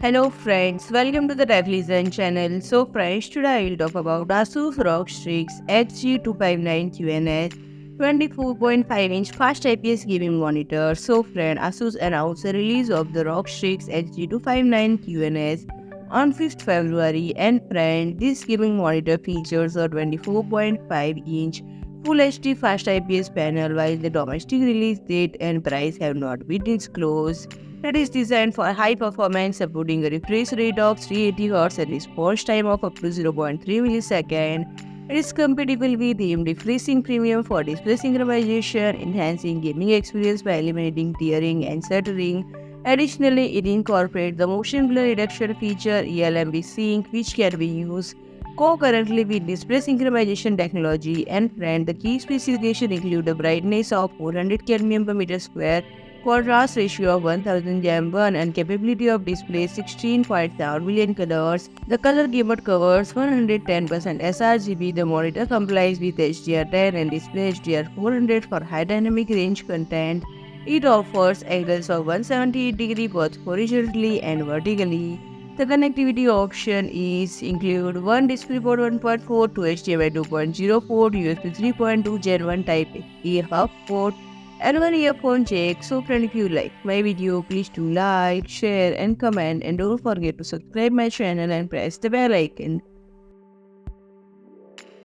Hello friends, welcome to the Revolution channel. So friends, today I will talk about ASUS ROG Strix XG259QNS 24.5-inch Fast IPS gaming monitor. So friend, ASUS announced the release of the ROG Strix XG259QNS on 5th February, and friend, this gaming monitor features a 24.5-inch Full HD Fast IPS panel, while the domestic release date and price have not been disclosed. It is designed for high performance, supporting a refresh rate of 380 Hz and response time of up to 0.3 milliseconds. It is compatible with AMD FreeSync Premium for display synchronization, enhancing gaming experience by eliminating tearing and stuttering. Additionally, it incorporates the motion blur reduction feature ELMB SYNC, which can be used concurrently with display synchronization technology. And friend, the key specifications include a brightness of 400 Kelvin per meter square, contrast ratio of 1000 Jam1, and capability of display 16.7 billion colors. The color gamut covers 110% sRGB. The monitor complies with HDR10 and DisplayHDR 400 for high dynamic range content. It offers angles of 178 both horizontally and vertically. The connectivity option is include one DisplayPort 1.4 to HDMI 2.0 port, USB 3.2 Gen 1 Type A hub port, and one earphone jack. So friend, if you like my video, please do like, share and comment, and don't forget to subscribe my channel and press the bell icon.